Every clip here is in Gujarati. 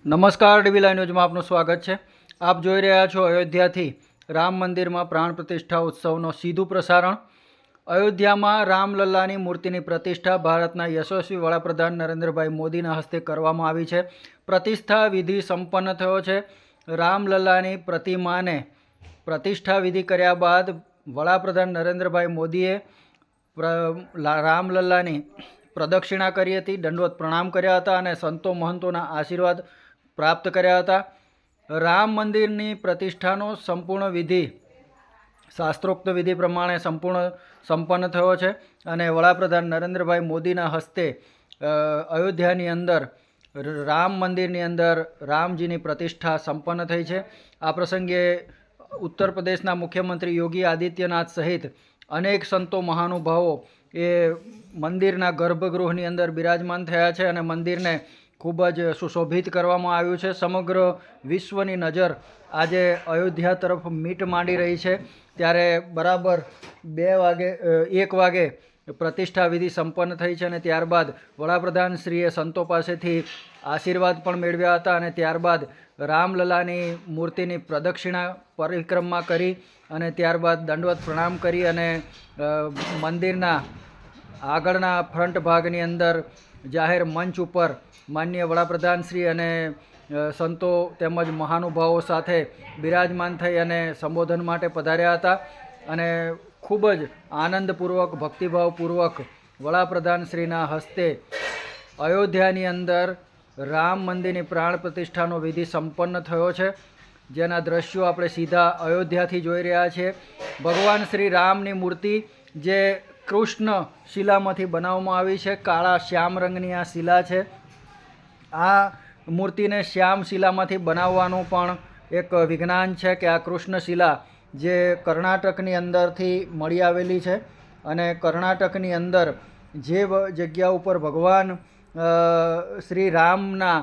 નમસ્કાર, ડીવી લાઈવ ન્યૂઝમાં આપનું સ્વાગત છે। આપ જોઈ રહ્યા છો અયોધ્યાથી રામ મંદિરમાં પ્રાણ પ્રતિષ્ઠા ઉત્સવનો સીધું પ્રસારણ। અયોધ્યામાં રામલલ્લાની મૂર્તિની પ્રતિષ્ઠા ભારતના યશસ્વી વડાપ્રધાન નરેન્દ્રભાઈ મોદીના હસ્તે કરવામાં આવી છે। પ્રતિષ્ઠા વિધિ સંપન્ન થયો છે। રામલલ્લાની પ્રતિમાને પ્રતિષ્ઠા વિધિ કર્યા બાદ વડાપ્રધાન નરેન્દ્રભાઈ મોદીએ રામલલ્લાની પ્રદક્ષિણા કરી હતી, દંડવત પ્રણામ કર્યા હતા અને સંતો મહંતોના આશીર્વાદ પ્રાપ્ત કર્યા હતા। રામ મંદિરની પ્રતિષ્ઠાનો સંપૂર્ણ વિધિ શાસ્ત્રોક્ત વિધિ પ્રમાણે સંપન્ન થયો છે અને વડાપ્રધાન નરેન્દ્રભાઈ મોદીના હસ્તે અયોધ્યાની અંદર રામ મંદિરની અંદર રામજીની પ્રતિષ્ઠા સંપન્ન થઈ છે। આ પ્રસંગે ઉત્તર પ્રદેશના મુખ્યમંત્રી યોગી આદિત્યનાથ સહિત અનેક સંતો મહાનુભાવો એ મંદિરના ગર્ભગૃહની અંદર બિરાજમાન થયા છે અને મંદિરને ખૂબ જ સુશોભિત કરવામાં આવ્યું છે। સમગ્ર વિશ્વની નજર આજે અયોધ્યા તરફ મીટ માંડી રહી છે, ત્યારે બરાબર 1 વાગે પ્રતિષ્ઠા વિધિ સંપન્ન થઈ છે અને ત્યારબાદ વડાપ્રધાનશ્રીએ સંતો પાસેથી આશીર્વાદ પણ મેળવ્યા હતા અને ત્યારબાદ રામલલ્લાની મૂર્તિની પ્રદક્ષિણા પરિક્રમા કરી અને ત્યારબાદ દંડવત પ્રણામ કરી અને મંદિરના આગળના ફ્રન્ટ ભાગની અંદર જાહેર મંચ ઉપર માનનીય વડાપ્રધાનશ્રી અને સંતો તેમજ મહાનુભાવો સાથે બિરાજમાન થઈ અને સંબોધન માટે પધાર્યા હતા અને ખૂબ જ આનંદપૂર્વક ભક્તિભાવપૂર્વક વડાપ્રધાનશ્રીના હસ્તે અયોધ્યાની અંદર રામ મંદિરની પ્રાણ પ્રતિષ્ઠાનો વિધિ સંપન્ન થયો છે, જેના દ્રશ્યો આપણે સીધા અયોધ્યાથી જોઈ રહ્યા છીએ। ભગવાન શ્રી રામની મૂર્તિ જે કૃષ્ણ શિલામાંથી બનાવવામાં આવી છે, કાળા શ્યામ રંગની આ શિલા છે। આ મૂર્તિને શ્યામ શિલામાંથી બનાવવાનું પણ એક વિજ્ઞાન છે કે આ કૃષ્ણ શિલા જે કર્ણાટકની અંદરથી મળી આવેલી છે અને કર્ણાટકની અંદર જે જગ્યા ઉપર ભગવાન શ્રી રામના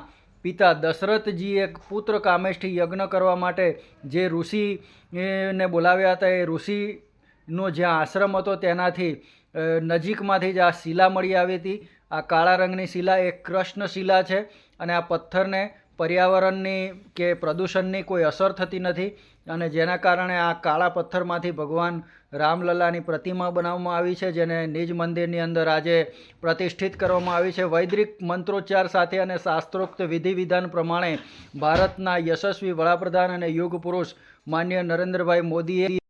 પિતા દશરથજી એક પુત્ર કામેષ્ઠી યજ્ઞ કરવા માટે જે ઋષિને બોલાવ્યા હતા, એ ઋષિનો જ્યાં આશ્રમ હતો તેનાથી નજીકમાંથી જ આ શિલા મળી આવી હતી। આ કાળા રંગની શિલા એ કૃષ્ણ શિલા છે અને આ પથ્થરને પર્યાવરણની કે પ્રદૂષણની કોઈ અસર થતી નથી અને જેના કારણે આ કાળા પથ્થરમાંથી ભગવાન રામલલ્લાની પ્રતિમા બનાવવામાં આવી છે, જેને નિજ મંદિરની અંદર આજે પ્રતિષ્ઠિત કરવામાં આવી છે। વૈદિક મંત્રોચ્ચાર સાથે અને શાસ્ત્રોક્ત વિધિ વિધાન પ્રમાણે ભારતના યશસ્વી વડાપ્રધાન અને યુગ પુરુષ માનનીય નરેન્દ્રભાઈ મોદીએ